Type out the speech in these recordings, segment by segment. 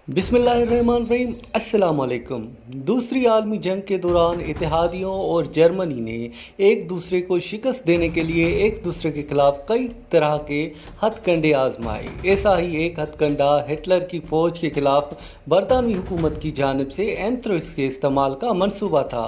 बिस्मिल्लाहिर्रहमानिर्रहीम। अस्सलाम वालेकुम। दूसरी आलमी जंग के दौरान इत्तेहादियों और जर्मनी ने एक दूसरे को शिकस्त देने के लिए एक दूसरे के खिलाफ कई तरह के हथकंडे आजमाए। ऐसा ही एक हथकंडा हिटलर की फ़ौज के खिलाफ बरतानवी हुकूमत की जानिब से एंथ्रेक्स के इस्तेमाल का मंसूबा था।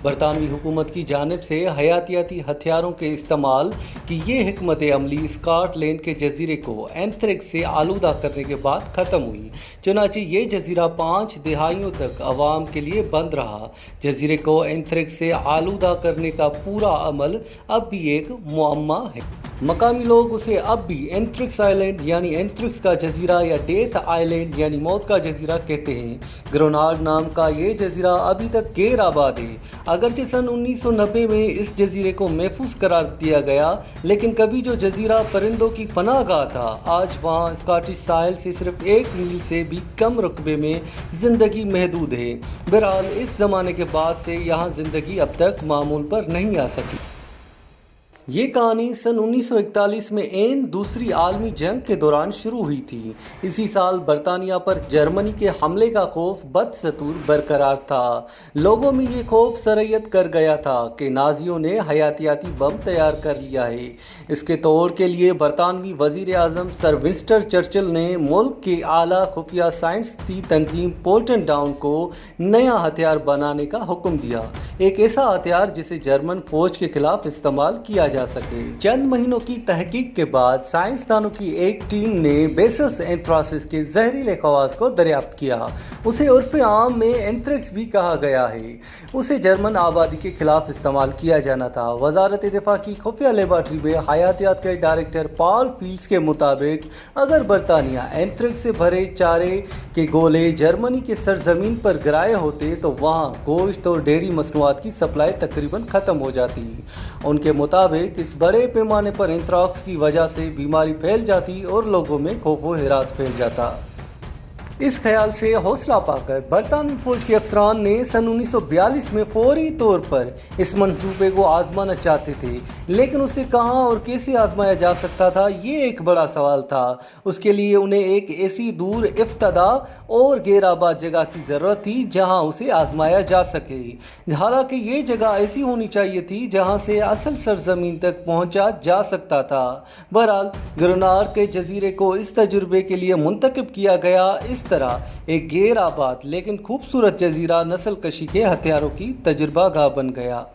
बरतानवी हुकूमत की जानिब से हयातियाती हथियारों के इस्तेमाल की ये हिकमत अमली स्कॉटलैंड के जजीरे को एंथ्रेक्स से आलूदा करने के बाद ख़त्म हुई। चुनांचे ये जजीरा 5 दहाइयों तक आवाम के लिए बंद रहा। जजीरे को एंथ्रेक्स से आलूदा करने का पूरा अमल अब भी एक मुअम्मा है। मकामी लोग उसे अब भी एंथ्रेक्स आइलैंड यानी एंथ्रेक्स का जजीरा या डेथ आइलैंड यानी मौत का जजीरा कहते हैं। ग्रेनाड नाम का ये जजीरा अभी तक गैर आबाद है। अगरचे सन 1990 में इस जजीरे को महफूज करार दिया गया, लेकिन कभी जो जजीरा परिंदों की पनाहगाह था, आज वहाँ स्कॉटिश साहिल से सिर्फ 1 मील से भी कम रकबे में ज़िंदगी महदूद है। बहरहाल इस ज़माने के बाद से यहाँ ज़िंदगी अब तक मामूल पर नहीं आ सकी। ये कहानी सन 1941 में ऐन दूसरी आलमी जंग के दौरान शुरू हुई थी। इसी साल बरतानिया पर जर्मनी के हमले का खौफ बदस्तूर बरकरार था। लोगों में ये खौफ सरयत कर गया था कि नाजियों ने हयातियाती बम तैयार कर लिया है। इसके तोड़ के लिए बरतानवी वज़ीर आज़म सर विंस्टन चर्चिल ने मुल्क के आला खुफिया साइंसी तंजीम पोल्टन डाउन को नया हथियार बनाने का हुक्म दिया, एक ऐसा हथियार जिसे जर्मन फौज के खिलाफ इस्तेमाल किया जा सके। चंद महीनों की तहकीक के बाद साइंसदानों की एक टीम ने बेसिलस एंथ्रासिस के जहरीले खवास को दरियाफ्त किया। उसे उर्फ़ आम में एंथ्रेक्स भी कहा गया है। उसे जर्मन आबादी के खिलाफ इस्तेमाल किया जाना था। वजारत दिफा की खुफिया लेबॉर्ट्री में हयातियात के डायरेक्टर पॉल फील्ड्स के मुताबिक अगर बरतानिया एंथ्रेक्स से भरे चारे के गोले जर्मनी के सरजमीन पर गिराए होते तो वहाँ गोश्त और डेयरी मसनूआत की सप्लाई तकरीबन ख़त्म हो जाती। उनके मुताबिक इस बड़े पैमाने पर एंथ्रेक्स की वजह से बीमारी फैल जाती और लोगों में खौफ व हिरास फैल जाता। इस ख्याल से हौसला पाकर बरतानवी फौज के अफसरान ने सन 1942 में फौरी तौर पर इस मंसूबे को आजमाना चाहते थे, लेकिन उसे कहाँ और कैसे आजमाया जा सकता था, ये एक बड़ा सवाल था। उसके लिए उन्हें एक ऐसी दूर इफ्तदा और गैर आबाद जगह की ज़रूरत थी जहाँ उसे आजमाया जा सके। हालांकि ये जगह ऐसी होनी चाहिए थी जहाँ से असल सरजमीन तक पहुँचा जा सकता था। बहरहाल ग्रेनाड के जजीरे को इस तजुर्बे के लिए मुंतखब किया गया। इस तरह एक गैर आबाद लेकिन खूबसूरत जजीरा नस्ल कशी के हथियारों की तजुर्बा गाह बन गया।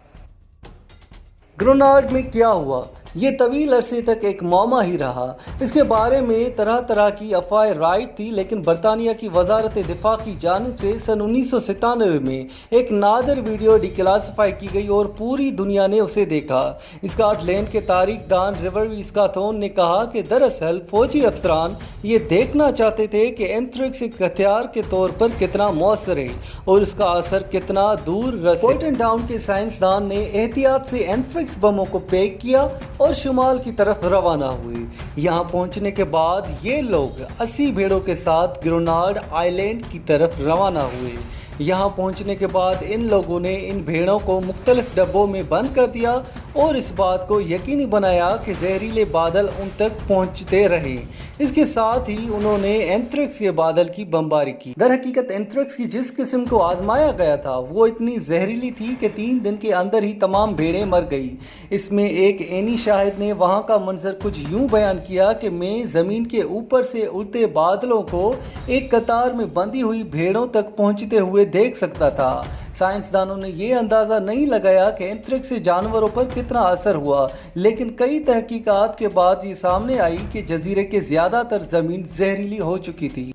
ग्रेनाड में क्या हुआ, ये तवील अरसे तक एक मौमा ही रहा। इसके बारे में तरह तरह की अफवाहें राइज थी, लेकिन बरतानिया की वजारत दिफा की जानिब से सन 1997 में एक नादर वीडियो डिक्लासिफाई की गई और पूरी दुनिया ने उसे देखा। स्कॉटलैंड के तारीख दान रिवर स्कॉथोन ने कहा कि दरअसल फौजी अफसरान ये देखना चाहते थे कि एंथ्रेक्स एक हथियार के तौर पर कितना मौसर है और उसका असर कितना दूर रसे। पोल्टन डाउन के साइंसदान ने एहतियात से एंथ्रेक्स बमों को पैक किया और शुमाल की तरफ रवाना हुए। यहाँ पहुँचने के बाद ये लोग 80 भेड़ों के साथ ग्रेनाड आइलैंड की तरफ रवाना हुए। यहाँ पहुँचने के बाद इन लोगों ने इन भेड़ों को मुख्तलिफ डब्बों में बंद कर दिया और इस बात को यकीनी बनाया कि जहरीले बादल उन तक पहुँचते रहे। इसके साथ ही उन्होंने एंथ्रेक्स के बादल की बमबारी की। दर हकीकत एंथ्रेक्स की जिस किस्म को आजमाया गया था वो इतनी जहरीली थी कि 3 दिन के अंदर ही तमाम भेड़ें मर गई। इसमें एक ऐनी शाहिद ने वहाँ का मंजर कुछ यूँ बयान किया कि मैं ज़मीन के ऊपर से उड़ते बादलों को एक कतार में बंधी हुई भेड़ों तक पहुँचते हुए देख सकता था। साइंसदानों ने यह अंदाज़ा नहीं लगाया कि एंथ्रेक्स से जानवरों पर कितना असर हुआ, लेकिन कई तहकीकात के बाद ये सामने आई कि जजीरे के ज़्यादातर ज़मीन जहरीली हो चुकी थी।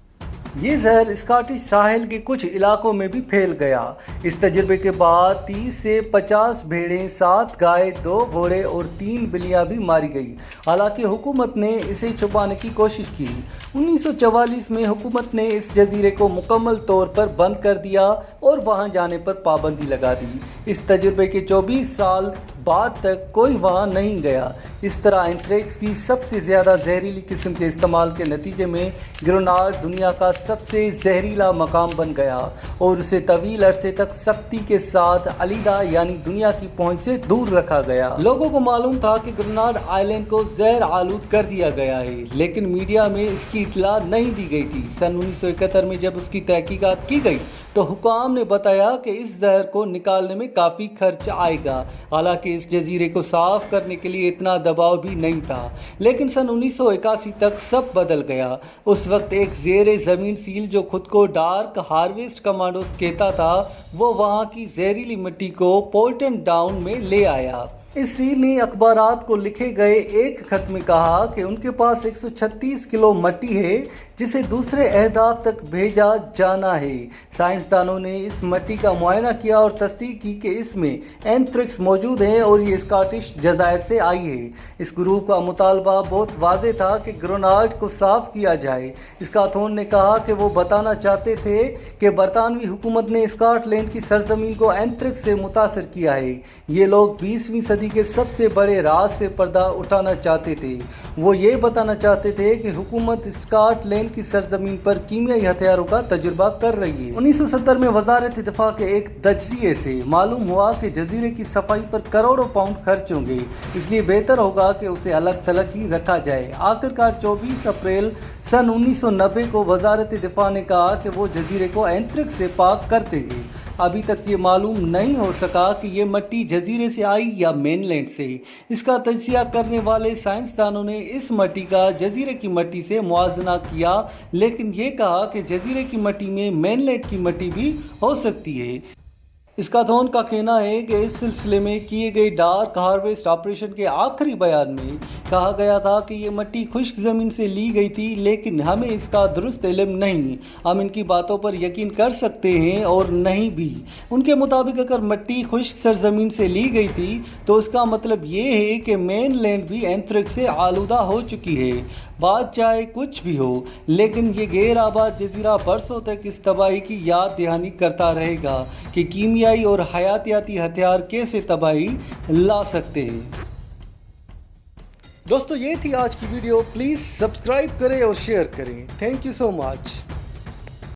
ये जहर स्कॉटिश साहिल के कुछ इलाकों में भी फैल गया। इस तजुर्बे के बाद 30 से 50 भेड़ें, 7 गाय, 2 घोड़े और 3 बिल्लियां भी मारी गई। हालांकि हुकूमत ने इसे छुपाने की कोशिश की। 1944 में हुकूमत ने इस जजीरे को मुकम्मल तौर पर बंद कर दिया और वहां जाने पर पाबंदी लगा दी। इस तजुर्बे के 24 साल بعد تک کوئی وہاں نہیں گیا۔ اس طرح اینتھریکس کی سب سے زیادہ زہریلی قسم کے استعمال کے نتیجے میں گریناڈ دنیا کا سب سے زہریلا مقام بن گیا اور اسے طویل عرصے تک سختی کے ساتھ علیحدہ یعنی دنیا کی پہنچ سے دور رکھا گیا۔ لوگوں کو معلوم تھا کہ گریناڈ آئی لینڈ کو زہر آلود کر دیا گیا ہے، لیکن میڈیا میں اس کی اطلاع نہیں دی گئی تھی۔ سن 1971 میں جب اس کی تحقیقات کی گئی تو حکام نے بتایا کہ اس زہر کو نکالنے میں کافی خرچ آئے گا، حالانکہ اس جزیرے کو صاف کرنے کے لیے اتنا دباؤ بھی نہیں تھا۔ لیکن سن 1981 تک سب بدل گیا۔ اس وقت ایک زیر زمین سیل جو خود کو ڈارک ہارویسٹ کمانڈوز کہتا تھا، وہ وہاں کی زہریلی مٹی کو پورٹن ڈاؤن میں لے آیا۔ اس سیل نے اخبارات کو لکھے گئے ایک خط میں کہا کہ ان کے پاس 136 کلو مٹی ہے جسے دوسرے اہداف تک بھیجا جانا ہے۔ سائنسدانوں نے اس مٹی کا معائنہ کیا اور تصدیق کی کہ اس میں اینتھریکس موجود ہے اور یہ اسکاٹش جزائر سے آئی ہے۔ اس گروپ کا مطالبہ بہت واضح تھا کہ گریناڈ کو صاف کیا جائے۔ اسکاتھون نے کہا کہ وہ بتانا چاہتے تھے کہ برطانوی حکومت نے اسکاٹ لینڈ کی سرزمین کو اینتھریکس سے متاثر کیا ہے۔ یہ لوگ 20ویں صدی کے سب سے بڑے راز سے پردہ اٹھانا چاہتے تھے۔ وہ یہ بتانا چاہتے تھے کہ حکومت اسکاٹ لینڈ کی سرزمین پر کیمیائی ہتھیاروں کا تجربہ کر رہی ہے۔ 1970 میں وزارت دفاع کے ایک تجزیے سے معلوم ہوا کہ جزیرے کی صفائی پر کروڑوں پاؤنڈ خرچ ہوں گے، اس لیے بہتر ہوگا کہ اسے الگ تھلگ ہی رکھا جائے۔ آخرکار 24 اپریل سن 1990 کو وزارت دفاع نے کہا کہ وہ جزیرے کو اینتھریکس سے پاک کر دیں گے۔ ابھی تک یہ معلوم نہیں ہو سکا کہ یہ مٹی جزیرے سے آئی یا مین لینڈ سے۔ اس کا تجزیہ کرنے والے سائنسدانوں نے اس مٹی کا جزیرے کی مٹی سے موازنہ کیا، لیکن یہ کہا کہ جزیرے کی مٹی میں مین لینڈ کی مٹی بھی ہو سکتی ہے۔ اسکاتھون کا کہنا ہے کہ اس سلسلے میں کیے گئے ڈارک ہارویسٹ آپریشن کے آخری بیان میں کہا گیا تھا کہ یہ مٹی خشک زمین سے لی گئی تھی، لیکن ہمیں اس کا درست علم نہیں۔ ہم ان کی باتوں پر یقین کر سکتے ہیں اور نہیں بھی۔ ان کے مطابق اگر مٹی خشک سرزمین سے لی گئی تھی تو اس کا مطلب یہ ہے کہ مین لینڈ بھی اینتھریکس سے آلودہ ہو چکی ہے۔ بات چاہے کچھ بھی ہو، لیکن یہ غیر آباد جزیرہ برسوں تک اس تباہی کی یاد دہانی کرتا رہے گا کہ کیمیائی اور حیاتیاتی ہتھیار کیسے تباہی لا سکتے ہیں۔ دوستو، یہ تھی آج کی ویڈیو۔ پلیز سبسکرائب کریں اور شیئر کریں۔ Thank you so much.